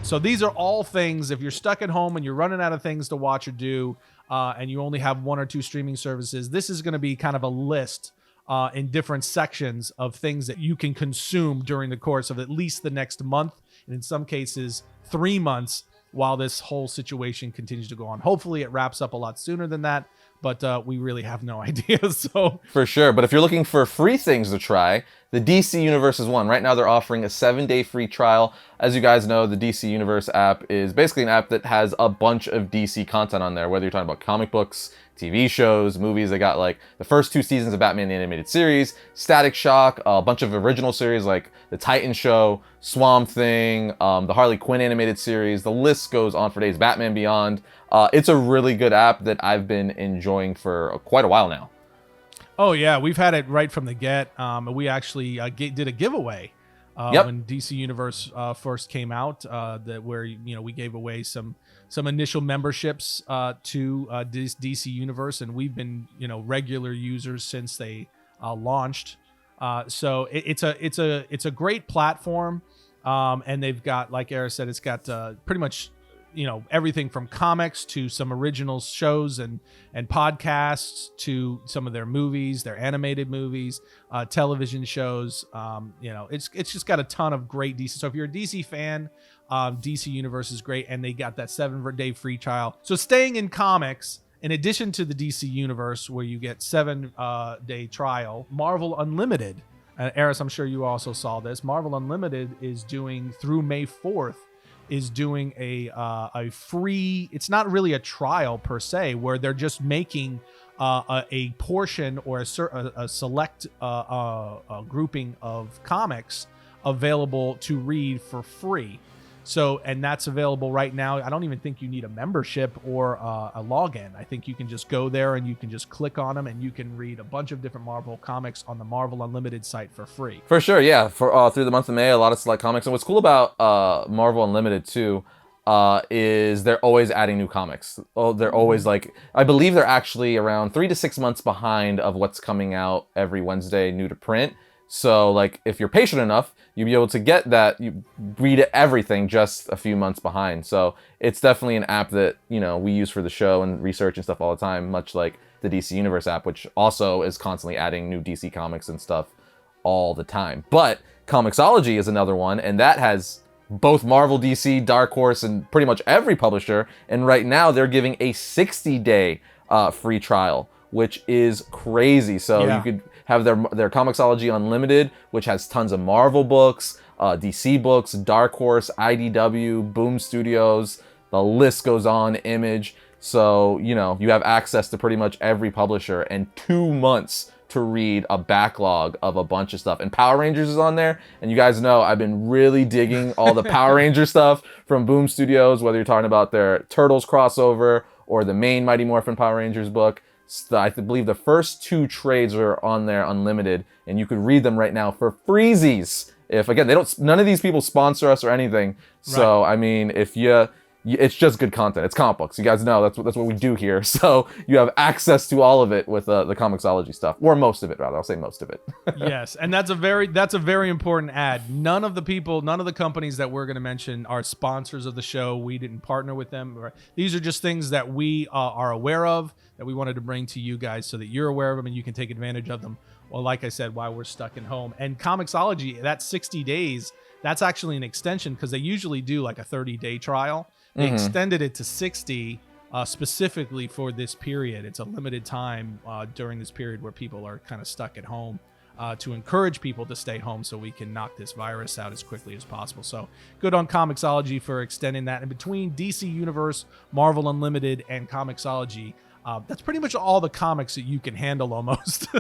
So these are all things, if you're stuck at home and you're running out of things to watch or do, and you only have one or two streaming services, this is going to be kind of a list in different sections of things that you can consume during the course of at least the next month, and in some cases 3 months, while this whole situation continues to go on. Hopefully it wraps up a lot sooner than that, but we really have no idea. So for sure. But if you're looking for free things to try, the DC Universe is one. Right now they're offering a 7-day free trial. As you guys know, the DC Universe app is basically an app that has a bunch of DC content on there, whether you're talking about comic books, TV shows, movies. They got like the first 2 seasons of Batman the Animated Series, Static Shock, a bunch of original series like the Titan Show, Swamp Thing, the Harley Quinn animated series. The list goes on for days. Batman Beyond. It's a really good app that I've been enjoying for quite a while now. Oh yeah, we've had it right from the get. We actually did a giveaway when DC Universe first came out, where we gave away some initial memberships to DC Universe, and we've been regular users since they launched. So it's a great platform, and they've got, like Arris said, it's got pretty much everything from comics to some original shows and podcasts to some of their movies, their animated movies, television shows. It's just got a ton of great DC. So if you're a DC fan, DC Universe is great, and they got that 7-day free trial. So staying in comics, in addition to the DC Universe, where you get 7-day trial, Marvel Unlimited. Arris, I'm sure you also saw this. Marvel Unlimited is doing, through May 4th, is doing a free, it's not really a trial per se, where they're just making a portion or a select grouping of comics available to read for free. So, and that's available right now. I don't even think you need a membership or a login. I think you can just go there and you can just click on them and you can read a bunch of different Marvel comics on the Marvel Unlimited site for free. For sure, yeah. For through the month of May, a lot of select comics. And what's cool about Marvel Unlimited too is they're always adding new comics. Oh, they're always I believe they're actually around 3 to 6 months behind of what's coming out every Wednesday new to print. So if you're patient enough, you'll be able to get that, you read everything just a few months behind. So it's definitely an app that, we use for the show and research and stuff all the time, much like the DC Universe app, which also is constantly adding new DC comics and stuff all the time. But ComiXology is another one, and that has both Marvel, DC, Dark Horse, and pretty much every publisher. And right now they're giving a 60-day free trial, which is crazy. So you could have their ComiXology Unlimited, which has tons of Marvel books, DC books, Dark Horse, IDW, Boom Studios, the list goes on, Image. So, you have access to pretty much every publisher and 2 months to read a backlog of a bunch of stuff. And Power Rangers is on there. And you guys know I've been really digging all the Power Ranger stuff from Boom Studios, whether you're talking about their Turtles crossover or the main Mighty Morphin Power Rangers book. I believe the first 2 trades are on there unlimited, and you could read them right now for freezies. If again, none of these people sponsor us or anything. So right. I mean, it's just good content. It's comic books. You guys know that's what we do here. So you have access to all of it with the ComiXology stuff, or most of it rather. I'll say most of it. Yes, and that's a very important ad. None of the companies that we're going to mention are sponsors of the show. We didn't partner with them. These are just things that we are aware of, that we wanted to bring to you guys so that you're aware of them and you can take advantage of them. Well, like I said, while we're stuck at home. And ComiXology, that 60 days, that's actually an extension, because they usually do like a 30-day trial. They extended it to 60 specifically for this period. It's a limited time during this period where people are kind of stuck at home, to encourage people to stay home so we can knock this virus out as quickly as possible. So good on ComiXology for extending that. And between DC Universe, Marvel Unlimited, and ComiXology, that's pretty much all the comics that you can handle almost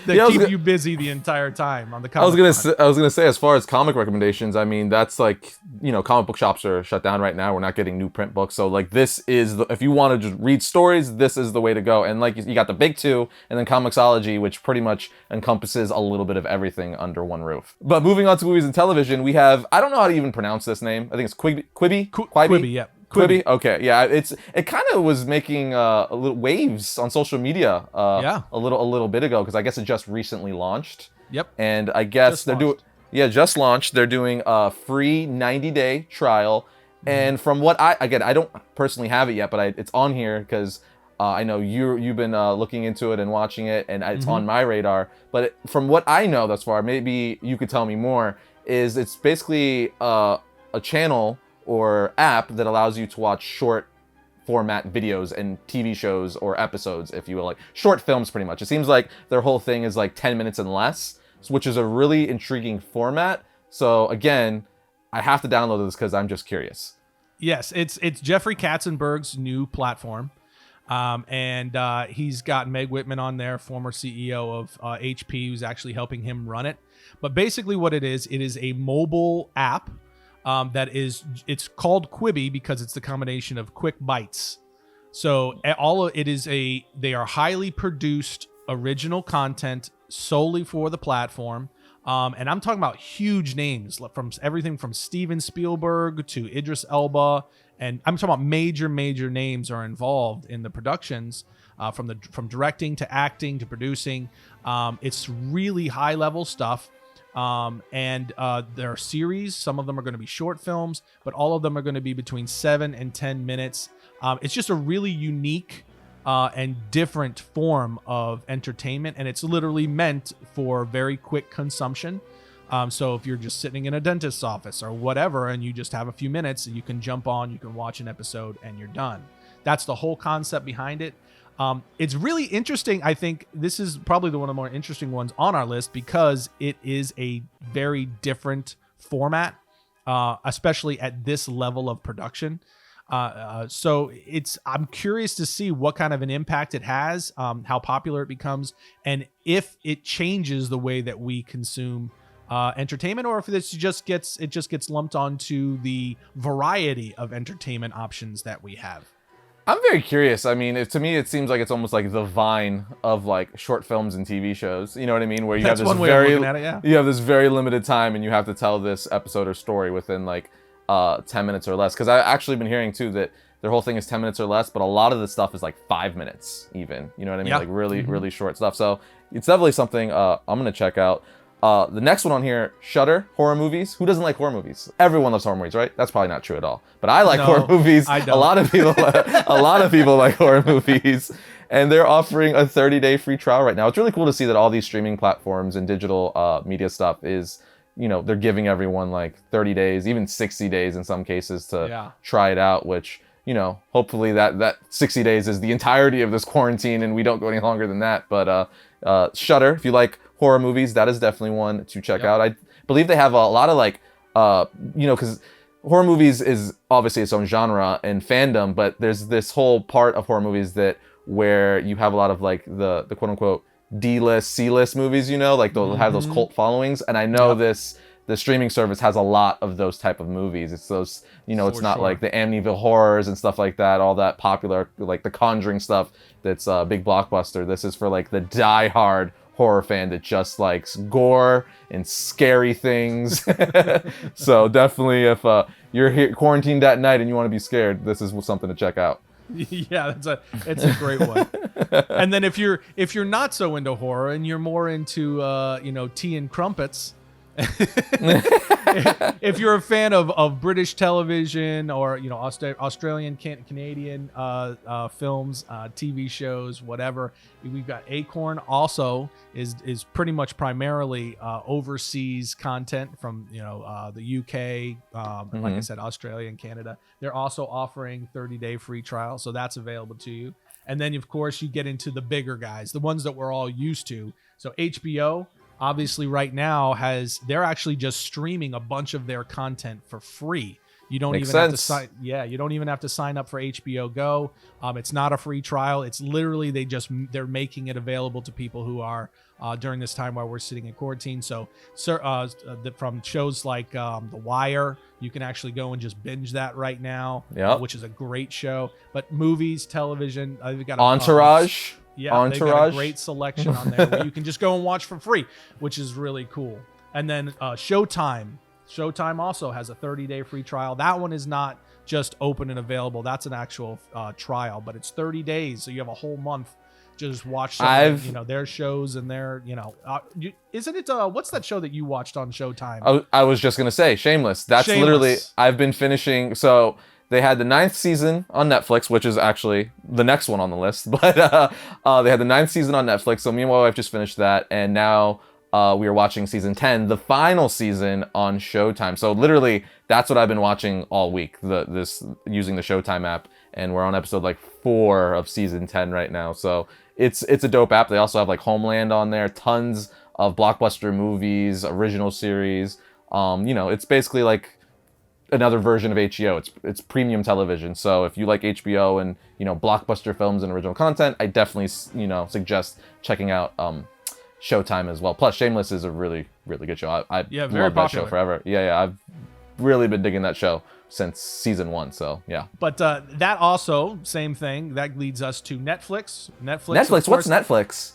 that keep you busy the entire time on the comic. I was gonna say, as far as comic recommendations, I mean, that's comic book shops are shut down right now. We're not getting new print books, so this is if you want to just read stories, this is the way to go. And you got the big 2, and then ComiXology, which pretty much encompasses a little bit of everything under one roof. But moving on to movies and television, we have, I don't know how to even pronounce this name. I think it's Quibi. Quibi, yeah. Quibi? Okay, yeah, it kind of was making a little waves on social media a little bit ago, because I guess it just recently launched. Yep. And I guess just launched. They're doing a free 90-day trial. And from what I don't personally have it yet, but it's on here because I know you've been looking into it and watching it, and it's on my radar. But from what I know thus far, maybe you could tell me more, is it's basically a channel or app that allows you to watch short format videos and TV shows or episodes, if you will, like short films pretty much. It seems like their whole thing is like 10 minutes and less, which is a really intriguing format. So again, I have to download this because I'm just curious. Yes, it's Jeffrey Katzenberg's new platform. And he's got Meg Whitman on there, former CEO of HP, who's actually helping him run it. But basically what it is a mobile app it's called Quibi because it's the combination of quick bites. So they are highly produced original content solely for the platform. And I'm talking about huge names from everything from Steven Spielberg to Idris Elba. And I'm talking about major names are involved in the productions, from directing to acting to producing. It's really high level stuff. And there are series. Some of them are going to be short films, but all of them are going to be between 7 and 10 minutes. It's just a really unique and different form of entertainment, and it's literally meant for very quick consumption. So if you're just sitting in a dentist's office or whatever, and you just have a few minutes, you can jump on, you can watch an episode, and you're done. That's the whole concept behind it. It's really interesting. I think this is probably one of the more interesting ones on our list because it is a very different format, especially at this level of production. So I'm curious to see what kind of an impact it has, how popular it becomes, and if it changes the way that we consume entertainment, or if it just gets lumped onto the variety of entertainment options that we have. I'm very curious. I mean, to me, it seems like it's almost like the Vine of like short films and TV shows. You know what I mean? Where you have this you have this very limited time, and you have to tell this episode or story within like 10 minutes or less. Because I've actually been hearing too that their whole thing is 10 minutes or less, but a lot of the stuff is like 5 minutes even. You know what I mean? Yeah. Like really short stuff. So it's definitely something I'm gonna check out. The next one on here, Shudder, horror movies. Who doesn't like horror movies? Everyone loves horror movies, right? That's probably not true at all. But I like horror movies. I don't. A lot of people like horror movies. And they're offering a 30-day free trial right now. It's really cool to see that all these streaming platforms and digital media stuff is, they're giving everyone like 30 days, even 60 days in some cases to try it out, which, hopefully that 60 days is the entirety of this quarantine and we don't go any longer than that. But Shudder, if you like horror movies, that is definitely one to check out. I believe they have a lot of like, because horror movies is obviously its own genre and fandom, but there's this whole part of horror movies where you have a lot of like the quote unquote D-list, C-list movies, like they'll have those cult followings. And I know the streaming service has a lot of those type of movies. It's those, it's not like the Amityville horrors and stuff like that, all that popular, like the Conjuring stuff that's a big blockbuster. This is for like the die-hard horror fan that just likes gore and scary things. So definitely if you're here quarantined at night and you want to be scared, this is something to check out. Yeah, it's a great one. And then if you're not so into horror and you're more into tea and crumpets, if you're a fan of British television or Australian, Canadian films, TV shows, whatever, we've got Acorn. Also is pretty much primarily overseas content from the UK, like I said, Australia and Canada. They're also offering 30-day free trial, so that's available to you. And then of course you get into the bigger guys, the ones that we're all used to. So HBO. Obviously right now they're actually just streaming a bunch of their content for free. You don't even have to sign up for HBO Go. It's not a free trial. It's literally they're making it available to people who are during this time while we're sitting in quarantine. So from shows like The Wire, you can actually go and just binge that right now, which is a great show. But movies, television, we've got Entourage. They've got a great selection on there where you can just go and watch for free, which is really cool. And then Showtime. Showtime also has a 30-day free trial. That one is not just open and available. That's an actual trial, but it's 30 days. So you have a whole month just watch some of, their shows and their, isn't it, what's that show that you watched on Showtime? I was just going to say, Shameless. That's literally, I've been finishing, so they had the 9th season on Netflix, which is actually the next one on the list, but they had the 9th season on Netflix, so me and my wife just finished that, and now we are watching season 10, the final season on Showtime. So literally, that's what I've been watching all week, this using the Showtime app, and we're on episode like 4 of season 10 right now, so it's a dope app. They also have like Homeland on there, tons of blockbuster movies, original series. It's basically like another version of HBO. It's premium television. So if you like HBO and blockbuster films and original content, I definitely suggest checking out Showtime as well. Plus, Shameless is a really, really good show. I love that show forever. Yeah, I've really been digging that show since season 1. So yeah. But that also, same thing, that leads us to Netflix. Netflix. What's Netflix?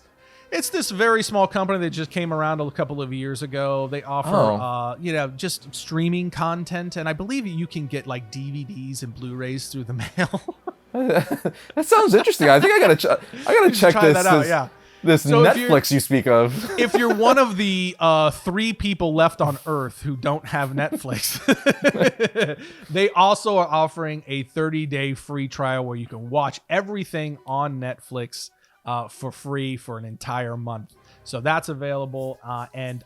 It's this very small company that just came around a couple of years ago. They offer, just streaming content, and I believe you can get like DVDs and Blu-rays through the mail. That sounds interesting. I think I gotta check this. That out, yeah. This so Netflix you speak of. If you're one of the 3 people left on Earth who don't have Netflix, they also are offering a 30-day free trial where you can watch everything on Netflix for free for an entire month. So that's available, and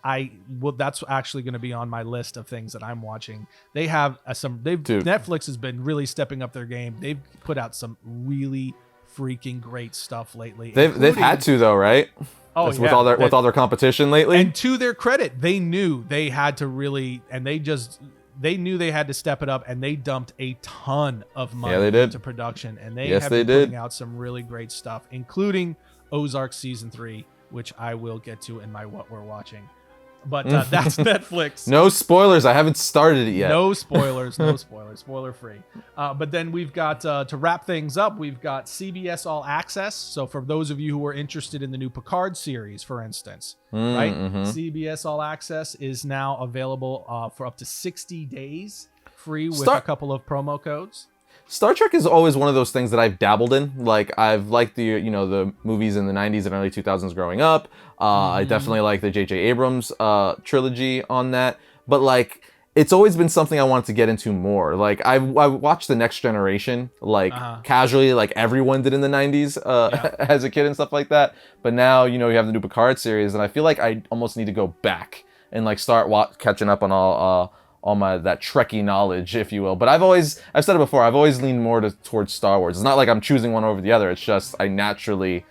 that's actually going to be on my list of things that I'm watching. They have Netflix has been really stepping up their game. They've put out some really freaking great stuff lately. They've had to though, right? Oh, with all their competition lately. And to their credit, they knew they had to really, and they knew they had to step it up, and they dumped a ton of money into production, and they have been putting out some really great stuff, including Ozark season 3, which I will get to in my what we're watching. But that's Netflix. No spoilers. I haven't started it yet. No spoilers. Spoiler free. But then we've got, to wrap things up, we've got CBS All Access. So for those of you who are interested in the new Picard series, for instance, right? CBS All Access is now available for up to 60 days free with a couple of promo codes. Star Trek is always one of those things that I've dabbled in. Like, I've liked the movies in the 90s and early 2000s growing up. I definitely like the J.J. Abrams trilogy on that. But, like, it's always been something I wanted to get into more. Like, I watched The Next Generation, like, casually, like everyone did in the 90s as a kid and stuff like that. But now, you have the new Picard series, and I feel like I almost need to go back and, like, start catching up on all my that Trekkie knowledge, if you will. But I've said it before, I've always leaned more towards Star Wars. It's not like I'm choosing one over the other. It's just I naturally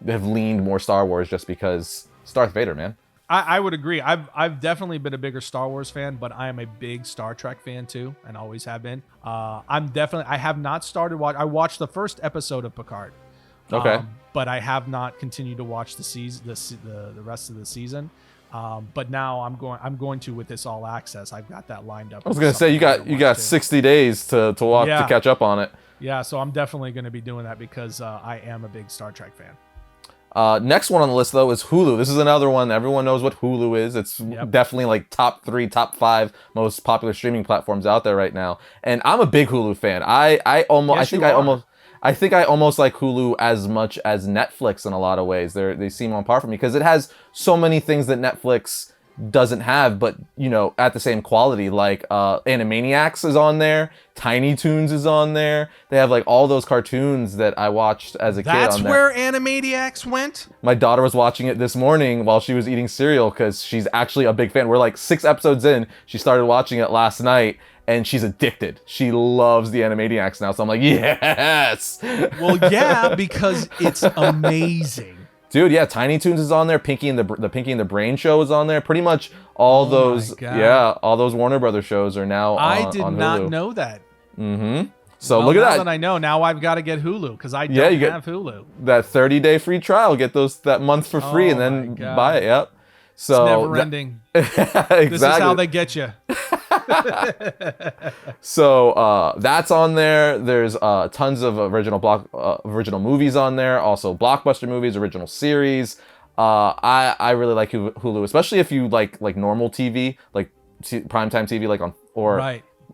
have leaned more Star Wars just because it's Darth Vader, man. I would agree. I've definitely been a bigger Star Wars fan, but I am a big Star Trek fan too, and always have been. I have not started I watched the first episode of Picard. Okay. But I have not continued to watch the rest of the season. But now I'm going to with this All Access. I've got that lined up. I was gonna say you got 60 days to catch up on it. Yeah, so I'm definitely going to be doing that because I am a big Star Trek fan. Next one on the list though is Hulu. This is another one. Everyone knows what Hulu is. It's definitely like top 3, top 5 most popular streaming platforms out there right now. And I'm a big Hulu fan. I think I almost like Hulu as much as Netflix in a lot of ways. They seem on par for me because it has so many things that Netflix doesn't have, but at the same quality. Like Animaniacs is on there, Tiny Toons is on there. They have like all those cartoons that I watched as a kid. That's where Animaniacs went? My daughter was watching it this morning while she was eating cereal because she's actually a big fan. We're like 6 episodes in. She started watching it last night. And she's addicted. She loves the Animaniacs now. So I'm like, yes. Well, yeah, because it's amazing. Dude, yeah, Tiny Toons is on there. Pinky and the Pinky and the Brain show is on there. Pretty much all those Warner Brothers shows are now on Hulu. I did not know that. Mm-hmm. So look at that. Now that I know, now I've got to get Hulu because I don't have Hulu. That 30-day free trial. Get that month for free and then buy it. Yep. So it's never ending. Exactly. This is how they get you. So that's on there. There's tons of original movies on there. Also blockbuster movies, original series. I really like Hulu, especially if you like normal TV, like primetime TV, like on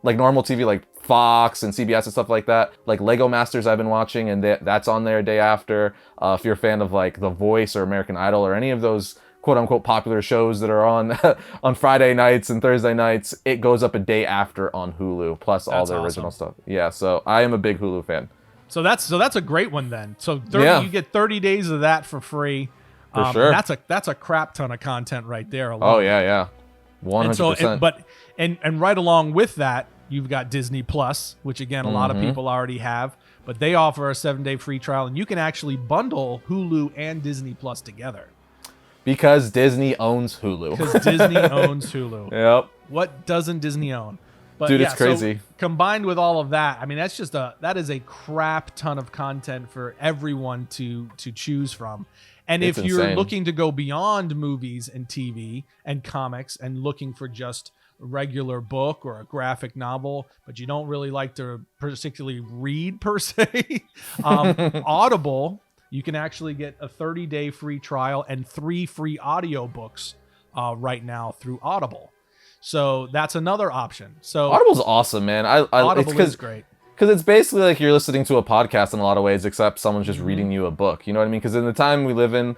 like normal TV, like Fox and CBS and stuff like that. Like Lego Masters I've been watching, and that's on there a day after. If you're a fan of like The Voice or American Idol or any of those quote unquote popular shows that are on on Friday nights and Thursday nights, it goes up a day after on Hulu, plus all the original stuff. Yeah, so I am a big Hulu fan. So that's a great one then. So 30, you get 30 days of that for free. For sure. That's a crap ton of content right there alone. Oh yeah. 100%. And right along with that, you've got Disney Plus, which again a lot of people already have, but they offer a 7-day free trial, and you can actually bundle Hulu and Disney Plus together. Because Disney owns Hulu. Because Disney owns Hulu. Yep. What doesn't Disney own? But dude, it's crazy. So combined with all of that, I mean, that is a crap ton of content for everyone to choose from. And if you're looking to go beyond movies and TV and comics and looking for just a regular book or a graphic novel, but you don't really like to particularly read per se, Audible, you can actually get a 30-day free trial and 3 free audiobooks right now through Audible. So that's another option. So Audible's awesome, man. Audible is great. Because it's basically like you're listening to a podcast in a lot of ways, except someone's just reading you a book. You know what I mean? Because in the time we live in,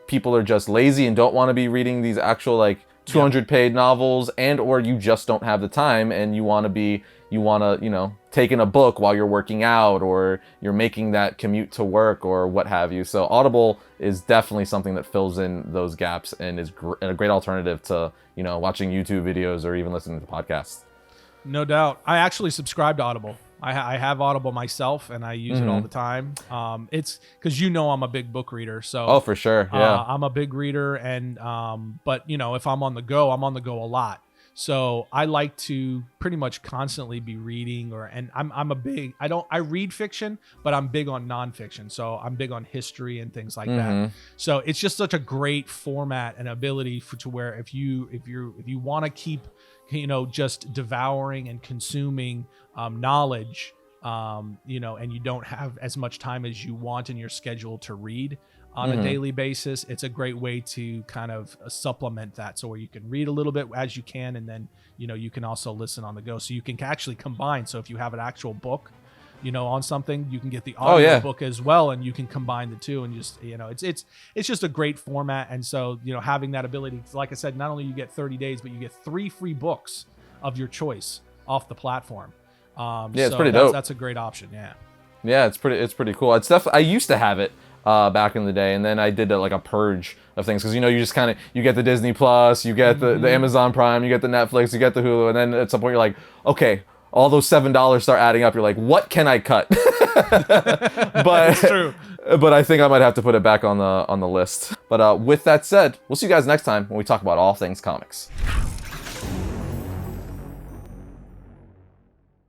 people are just lazy and don't want to be reading these actual like 200-page novels, and or you just don't have the time and you want to take in a book while you're working out or you're making that commute to work or what have you. So Audible is definitely something that fills in those gaps and is a great alternative to, watching YouTube videos or even listening to podcasts. No doubt. I actually subscribe to Audible. I have Audible myself, and I use it all the time. It's because I'm a big book reader. So for sure, yeah. I'm a big reader, and but if I'm on the go a lot. So I like to pretty much constantly be reading, I read fiction, but I'm big on nonfiction. So I'm big on history and things like that. So it's just such a great format and ability to where if you want to keep just devouring and consuming knowledge, and you don't have as much time as you want in your schedule to read on a daily basis, it's a great way to kind of supplement that. So where you can read a little bit as you can, and then, you can also listen on the go. So you can actually combine. So if you have an actual book, on something, you can get the audio book as well, and you can combine the two, and just, it's just a great format. And so, having that ability, like I said, not only you get 30 days, but you get 3 free books of your choice off the platform. It's pretty dope. That's a great option. Yeah, it's pretty cool. It's definitely, I used to have it back in the day, and then I did like a purge of things, because you just kind of, you get the Disney Plus, you get the Amazon Prime, you get the Netflix, you get the Hulu, and then at some point you're like, okay, all those $7 start adding up. You're like, what can I cut? But it's true. But I think I might have to put it back on the list. But with that said, we'll see you guys next time when we talk about all things comics.